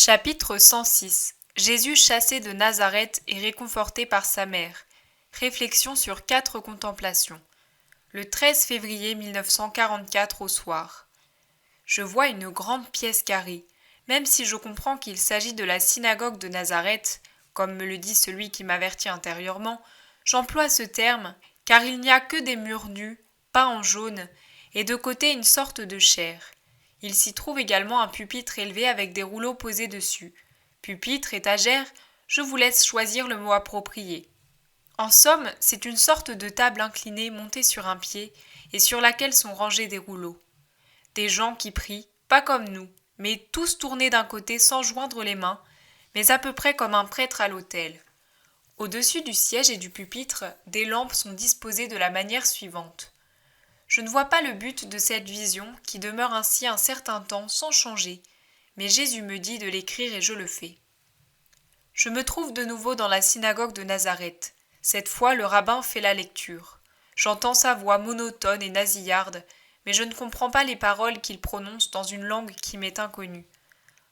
Chapitre 106. Jésus chassé de Nazareth et réconforté par sa mère. Réflexion sur 4 contemplations. Le 13 février 1944 au soir. Je vois une grande pièce carrée. Même si je comprends qu'il s'agit de la synagogue de Nazareth, comme me le dit celui qui m'avertit intérieurement, j'emploie ce terme car il n'y a que des murs nus, peints en jaune, et de côté une sorte de chaire. Il s'y trouve également un pupitre élevé avec des rouleaux posés dessus. Pupitre, étagère, je vous laisse choisir le mot approprié. En somme, c'est une sorte de table inclinée montée sur un pied et sur laquelle sont rangés des rouleaux. Des gens qui prient, pas comme nous, mais tous tournés d'un côté sans joindre les mains, mais à peu près comme un prêtre à l'autel. Au-dessus du siège et du pupitre, des lampes sont disposées de la manière suivante. Je ne vois pas le but de cette vision qui demeure ainsi un certain temps sans changer, mais Jésus me dit de l'écrire et je le fais. Je me trouve de nouveau dans la synagogue de Nazareth. Cette fois, le rabbin fait la lecture. J'entends sa voix monotone et nasillarde, mais je ne comprends pas les paroles qu'il prononce dans une langue qui m'est inconnue.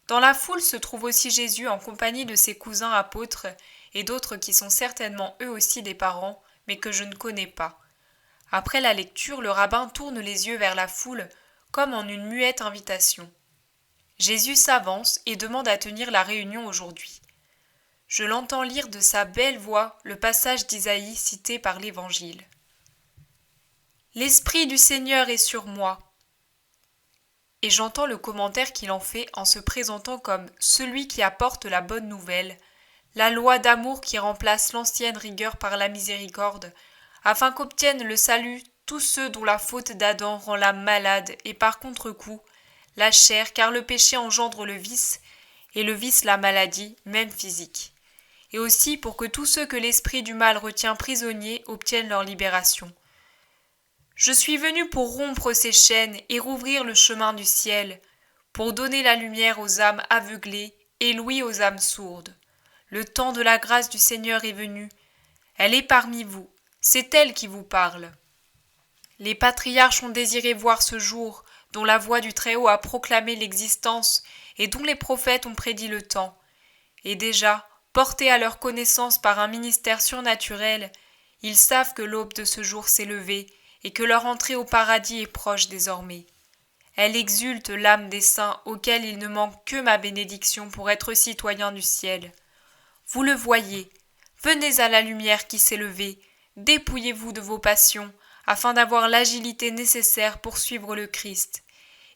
Dans la foule se trouve aussi Jésus en compagnie de ses cousins apôtres et d'autres qui sont certainement eux aussi des parents, mais que je ne connais pas. Après la lecture, le rabbin tourne les yeux vers la foule, comme en une muette invitation. Jésus s'avance et demande à tenir la réunion aujourd'hui. Je l'entends lire de sa belle voix le passage d'Isaïe cité par l'Évangile. L'Esprit du Seigneur est sur moi. Et j'entends le commentaire qu'il en fait en se présentant comme celui qui apporte la bonne nouvelle, la loi d'amour qui remplace l'ancienne rigueur par la miséricorde, afin qu'obtiennent le salut tous ceux dont la faute d'Adam rend l'âme malade et par contre-coup la chair, car le péché engendre le vice, et le vice la maladie, même physique. Et aussi pour que tous ceux que l'esprit du mal retient prisonniers obtiennent leur libération. Je suis venu pour rompre ces chaînes et rouvrir le chemin du ciel, pour donner la lumière aux âmes aveuglées et l'ouïe aux âmes sourdes. Le temps de la grâce du Seigneur est venu. Elle est parmi vous. C'est elle qui vous parle. Les patriarches ont désiré voir ce jour, dont la voix du Très-Haut a proclamé l'existence et dont les prophètes ont prédit le temps. Et déjà, portés à leur connaissance par un ministère surnaturel, ils savent que l'aube de ce jour s'est levée et que leur entrée au paradis est proche désormais. Elle exulte l'âme des saints auxquels il ne manque que ma bénédiction pour être citoyens du ciel. Vous le voyez, venez à la lumière qui s'est levée, dépouillez-vous de vos passions, afin d'avoir l'agilité nécessaire pour suivre le Christ.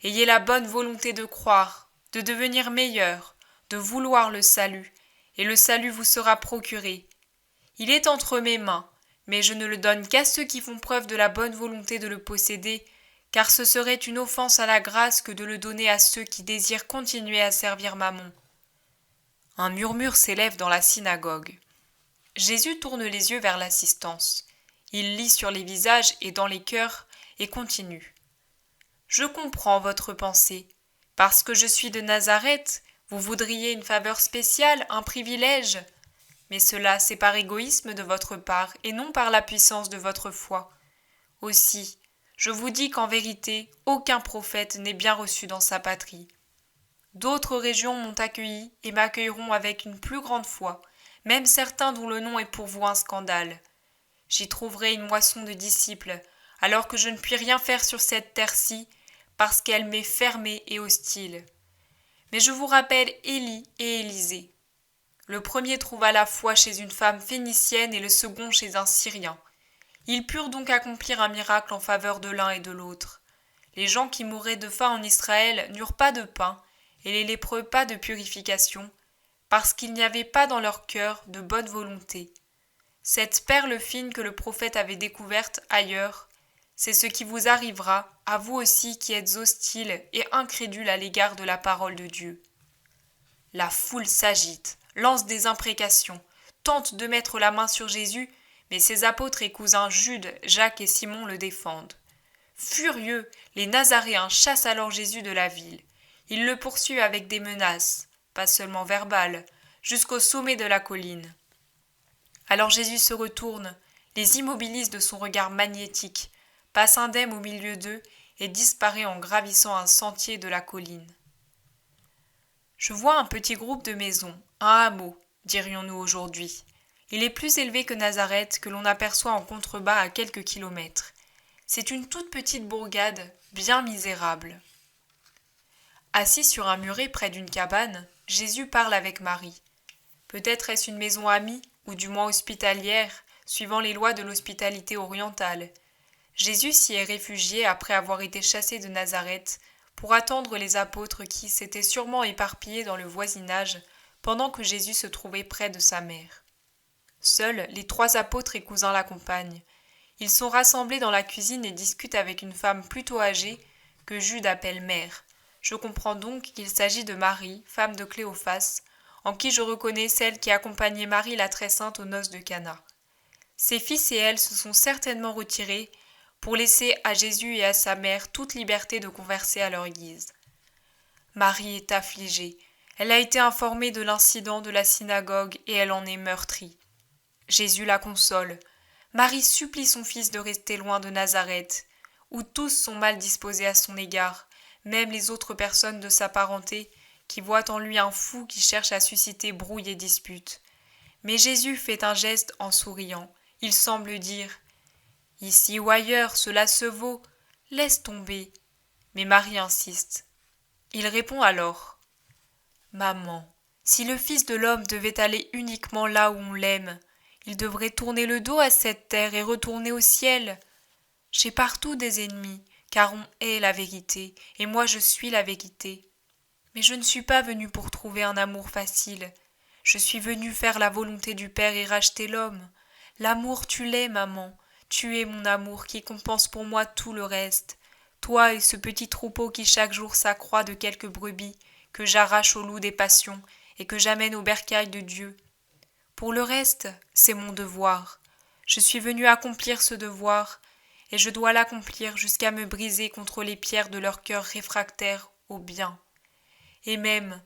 Ayez la bonne volonté de croire, de devenir meilleur, de vouloir le salut, et le salut vous sera procuré. Il est entre mes mains, mais je ne le donne qu'à ceux qui font preuve de la bonne volonté de le posséder, car ce serait une offense à la grâce que de le donner à ceux qui désirent continuer à servir Mammon. Un murmure s'élève dans la synagogue. Jésus tourne les yeux vers l'assistance. Il lit sur les visages et dans les cœurs et continue. Je comprends votre pensée. Parce que je suis de Nazareth, vous voudriez une faveur spéciale, un privilège. Mais cela, c'est par égoïsme de votre part et non par la puissance de votre foi. Aussi, je vous dis qu'en vérité, aucun prophète n'est bien reçu dans sa patrie. D'autres régions m'ont accueilli et m'accueilleront avec une plus grande foi, même certains dont le nom est pour vous un scandale. J'y trouverai une moisson de disciples, alors que je ne puis rien faire sur cette terre-ci, parce qu'elle m'est fermée et hostile. Mais je vous rappelle Élie et Élisée. Le premier trouva la foi chez une femme phénicienne et le second chez un Syrien. Ils purent donc accomplir un miracle en faveur de l'un et de l'autre. Les gens qui mouraient de faim en Israël n'eurent pas de pain, et les lépreux pas de purification, parce qu'il n'y avait pas dans leur cœur de bonne volonté. Cette perle fine que le prophète avait découverte ailleurs, c'est ce qui vous arrivera, à vous aussi qui êtes hostiles et incrédules à l'égard de la parole de Dieu. La foule s'agite, lance des imprécations, tente de mettre la main sur Jésus, mais ses apôtres et cousins Jude, Jacques et Simon le défendent. Furieux, les Nazaréens chassent alors Jésus de la ville. Ils le poursuivent avec des menaces, pas seulement verbales, jusqu'au sommet de la colline. Alors Jésus se retourne, les immobilise de son regard magnétique, passe indemne au milieu d'eux et disparaît en gravissant un sentier de la colline. Je vois un petit groupe de maisons, un hameau, dirions-nous aujourd'hui. Il est plus élevé que Nazareth, que l'on aperçoit en contrebas à quelques kilomètres. C'est une toute petite bourgade, bien misérable. Assis sur un muret près d'une cabane, Jésus parle avec Marie. Peut-être est-ce une maison amie, ou du moins hospitalière, suivant les lois de l'hospitalité orientale. Jésus s'y est réfugié après avoir été chassé de Nazareth, pour attendre les apôtres qui s'étaient sûrement éparpillés dans le voisinage pendant que Jésus se trouvait près de sa mère. Seuls les 3 apôtres et cousins l'accompagnent. Ils sont rassemblés dans la cuisine et discutent avec une femme plutôt âgée que Jude appelle mère. Je comprends donc qu'il s'agit de Marie, femme de Cléophas, en qui je reconnais celle qui accompagnait Marie la très sainte aux noces de Cana. Ses fils et elle se sont certainement retirés pour laisser à Jésus et à sa mère toute liberté de converser à leur guise. Marie est affligée. Elle a été informée de l'incident de la synagogue et elle en est meurtrie. Jésus la console. Marie supplie son fils de rester loin de Nazareth, où tous sont mal disposés à son égard, même les autres personnes de sa parenté, qui voient en lui un fou qui cherche à susciter brouille et dispute. Mais Jésus fait un geste en souriant. Il semble dire « Ici ou ailleurs, cela se vaut, laisse tomber. » Mais Marie insiste. Il répond alors « Maman, si le Fils de l'homme devait aller uniquement là où on l'aime, il devrait tourner le dos à cette terre et retourner au ciel. J'ai partout des ennemis, car on hait la vérité, et moi je suis la vérité. Mais je ne suis pas venue pour trouver un amour facile. Je suis venue faire la volonté du Père et racheter l'homme. L'amour, tu l'es, maman. Tu es mon amour qui compense pour moi tout le reste. Toi et ce petit troupeau qui chaque jour s'accroît de quelques brebis, que j'arrache au loup des passions et que j'amène au bercail de Dieu. Pour le reste, c'est mon devoir. Je suis venue accomplir ce devoir, et je dois l'accomplir jusqu'à me briser contre les pierres de leur cœur réfractaire au bien. Et même,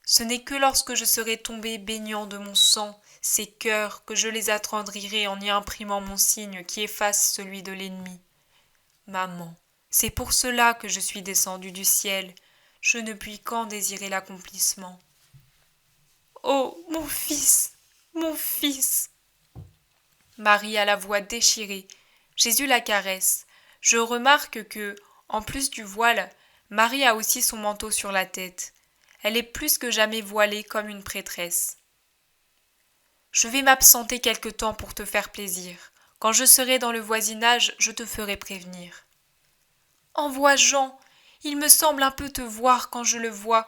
ce n'est que lorsque je serai tombé baignant de mon sang ces cœurs que je les attendrirai en y imprimant mon signe qui efface celui de l'ennemi. Maman, c'est pour cela que je suis descendue du ciel. Je ne puis qu'en désirer l'accomplissement. Oh, mon fils, mon fils! Marie a la voix déchirée. Jésus la caresse. Je remarque que, en plus du voile, Marie a aussi son manteau sur la tête. Elle est plus que jamais voilée comme une prêtresse. Je vais m'absenter quelque temps pour te faire plaisir. Quand je serai dans le voisinage, je te ferai prévenir. Envoie Jean. Il me semble un peu te voir quand je le vois.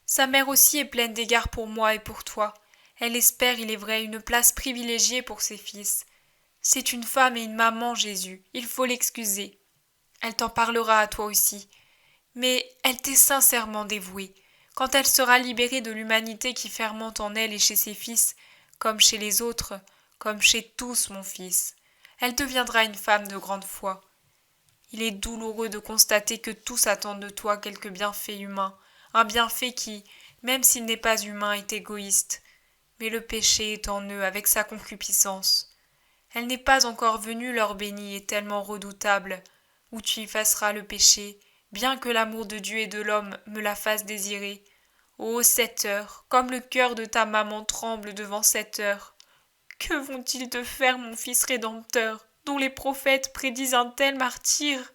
Sa mère aussi est pleine d'égards pour moi et pour toi. Elle espère, il est vrai, une place privilégiée pour ses fils. C'est une femme et une maman, Jésus. Il faut l'excuser. Elle t'en parlera à toi aussi. Mais elle t'est sincèrement dévouée. Quand elle sera libérée de l'humanité qui fermente en elle et chez ses fils, comme chez les autres, comme chez tous, mon fils, elle deviendra une femme de grande foi. Il est douloureux de constater que tous attendent de toi quelque bienfait humain, un bienfait qui, même s'il n'est pas humain, est égoïste. Mais le péché est en eux avec sa concupiscence. Elle n'est pas encore venue, l'heure bénie est tellement redoutable, où tu effaceras le péché, bien que l'amour de Dieu et de l'homme me la fasse désirer. Ô 7 heures, comme le cœur de ta maman tremble devant 7 heures. Que vont-ils te faire, mon fils rédempteur, dont les prophètes prédisent un tel martyre?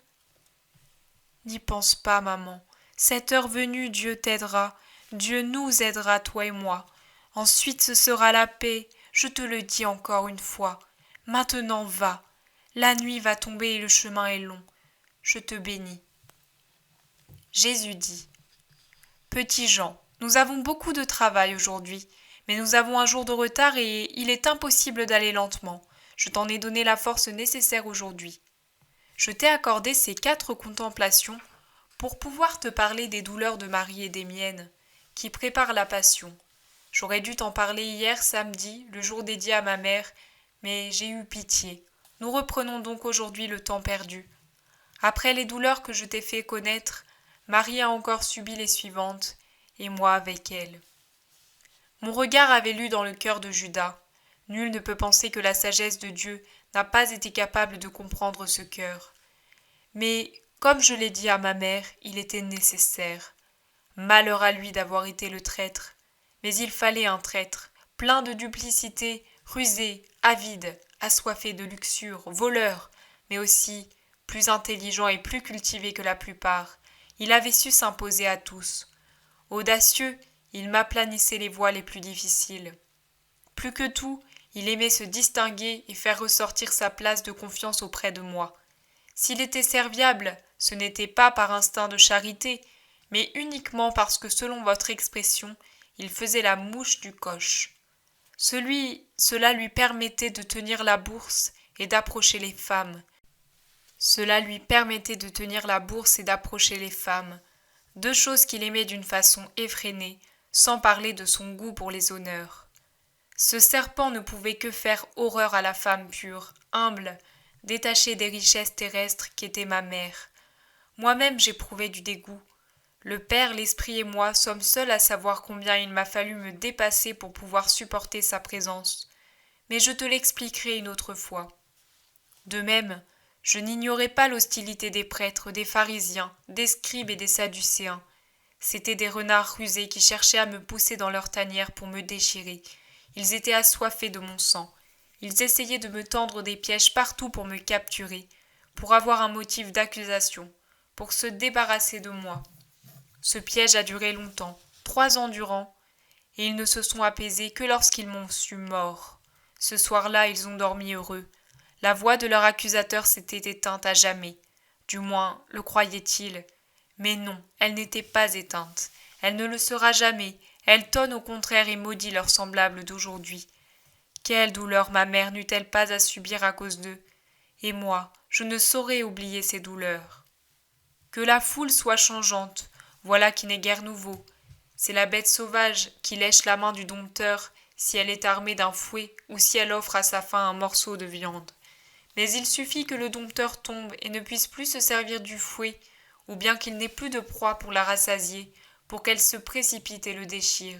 N'y pense pas, maman. 7 heures venue, Dieu t'aidera. Dieu nous aidera, toi et moi. Ensuite ce sera la paix, je te le dis encore une fois. Maintenant va. La nuit va tomber et le chemin est long. Je te bénis. Jésus dit : Petit Jean, nous avons beaucoup de travail aujourd'hui, mais nous avons un jour de retard et il est impossible d'aller lentement. Je t'en ai donné la force nécessaire aujourd'hui. Je t'ai accordé ces 4 contemplations pour pouvoir te parler des douleurs de Marie et des miennes, qui préparent la passion. J'aurais dû t'en parler hier samedi, le jour dédié à ma mère, mais j'ai eu pitié. Nous reprenons donc aujourd'hui le temps perdu. Après les douleurs que je t'ai fait connaître, Marie a encore subi les suivantes, et moi avec elle. Mon regard avait lu dans le cœur de Judas. Nul ne peut penser que la sagesse de Dieu n'a pas été capable de comprendre ce cœur. Mais, comme je l'ai dit à ma mère, il était nécessaire. Malheur à lui d'avoir été le traître. Mais il fallait un traître, plein de duplicité, rusé, avide, assoiffé de luxure, voleur, mais aussi plus intelligent et plus cultivé que la plupart. Il avait su s'imposer à tous. Audacieux, il m'aplanissait les voies les plus difficiles. Plus que tout, il aimait se distinguer et faire ressortir sa place de confiance auprès de moi. S'il était serviable, ce n'était pas par instinct de charité, mais uniquement parce que, selon votre expression, il faisait la mouche du coche. Cela lui permettait de tenir la bourse et d'approcher les femmes. Cela lui permettait de tenir la bourse et d'approcher les femmes, deux choses qu'il aimait d'une façon effrénée, sans parler de son goût pour les honneurs. Ce serpent ne pouvait que faire horreur à la femme pure, humble, détachée des richesses terrestres qu'était ma mère. Moi-même j'éprouvais du dégoût. Le Père, l'Esprit et moi sommes seuls à savoir combien il m'a fallu me dépasser pour pouvoir supporter sa présence. Mais je te l'expliquerai une autre fois. De même, je n'ignorais pas l'hostilité des prêtres, des pharisiens, des scribes et des sadducéens. C'étaient des renards rusés qui cherchaient à me pousser dans leur tanière pour me déchirer. Ils étaient assoiffés de mon sang. Ils essayaient de me tendre des pièges partout pour me capturer, pour avoir un motif d'accusation, pour se débarrasser de moi. Ce piège a duré longtemps, 3 ans durant, et ils ne se sont apaisés que lorsqu'ils m'ont su mort. Ce soir-là, ils ont dormi heureux. La voix de leur accusateur s'était éteinte à jamais. Du moins, le croyaient-ils. Mais non, elle n'était pas éteinte. Elle ne le sera jamais. Elle tonne au contraire et maudit leurs semblables d'aujourd'hui. Quelle douleur ma mère n'eut-elle pas à subir à cause d'eux. Et moi, je ne saurais oublier ces douleurs. Que la foule soit changeante, voilà qui n'est guère nouveau. C'est la bête sauvage qui lèche la main du dompteur si elle est armée d'un fouet ou si elle offre à sa faim un morceau de viande. Mais il suffit que le dompteur tombe et ne puisse plus se servir du fouet, ou bien qu'il n'ait plus de proie pour la rassasier, pour qu'elle se précipite et le déchire.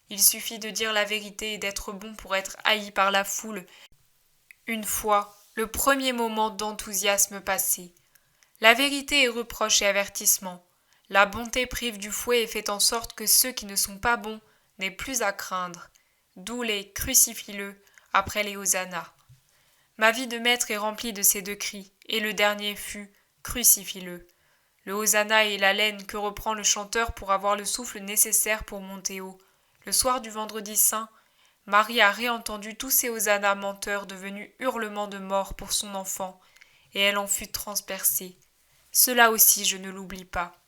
Il suffit de dire la vérité et d'être bon pour être haï par la foule. Une fois, le premier moment d'enthousiasme passé. La vérité est reproche et avertissement. La bonté prive du fouet et fait en sorte que ceux qui ne sont pas bons n'aient plus à craindre. D'où les crucifie-le après les hosannas. Ma vie de maître est remplie de ces 2 cris, et le dernier fut crucifie-le. Le hosanna est l'haleine que reprend le chanteur pour avoir le souffle nécessaire pour monter haut. Le soir du vendredi saint, Marie a réentendu tous ces hosannas menteurs devenus hurlements de mort pour son enfant, et elle en fut transpercée. Cela aussi je ne l'oublie pas.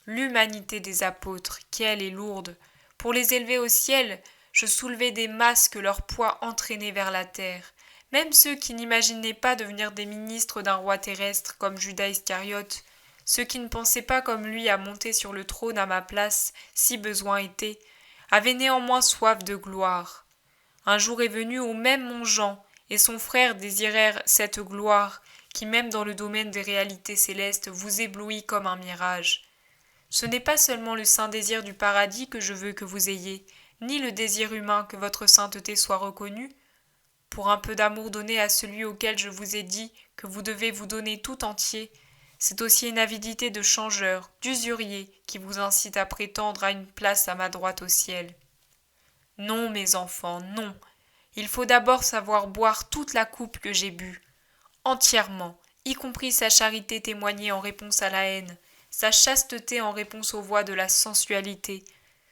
L'humanité des apôtres, qu'elle est lourde. Pour les élever au ciel, je soulevais des masses que leur poids entraînait vers la terre. Même ceux qui n'imaginaient pas devenir des ministres d'un roi terrestre comme Judas Iscariote, ceux qui ne pensaient pas comme lui à monter sur le trône à ma place, si besoin était, avaient néanmoins soif de gloire. Un jour est venu où même mon Jean et son frère désirèrent cette gloire qui, même dans le domaine des réalités célestes, vous éblouit comme un mirage. Ce n'est pas seulement le saint désir du paradis que je veux que vous ayez, ni le désir humain que votre sainteté soit reconnue. Pour un peu d'amour donné à celui auquel je vous ai dit que vous devez vous donner tout entier, c'est aussi une avidité de changeur, d'usurier, qui vous incite à prétendre à une place à ma droite au ciel. Non, mes enfants, non. Il faut d'abord savoir boire toute la coupe que j'ai bue, entièrement, y compris sa charité témoignée en réponse à la haine, sa chasteté en réponse aux voix de la sensualité,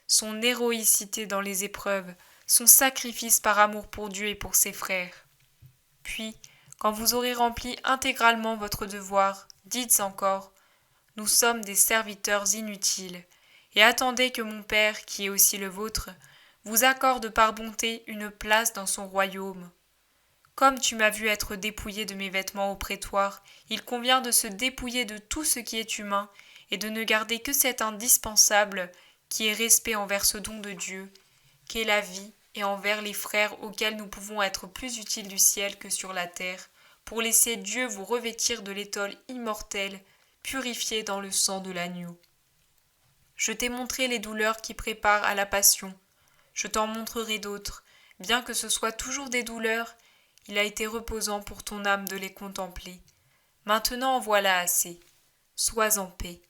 son héroïcité dans les épreuves, son sacrifice par amour pour Dieu et pour ses frères. Puis, quand vous aurez rempli intégralement votre devoir, dites encore « Nous sommes des serviteurs inutiles, et attendez que mon Père, qui est aussi le vôtre, vous accorde par bonté une place dans son royaume. Comme tu m'as vu être dépouillé de mes vêtements au prétoire, il convient de se dépouiller de tout ce qui est humain et de ne garder que cet indispensable qui est respect envers ce don de Dieu, qu'est la vie, et envers les frères auxquels nous pouvons être plus utiles du ciel que sur la terre, pour laisser Dieu vous revêtir de l'étole immortelle, purifiée dans le sang de l'agneau. Je t'ai montré les douleurs qui préparent à la passion. Je t'en montrerai d'autres. Bien que ce soit toujours des douleurs, il a été reposant pour ton âme de les contempler. Maintenant en voilà assez. Sois en paix.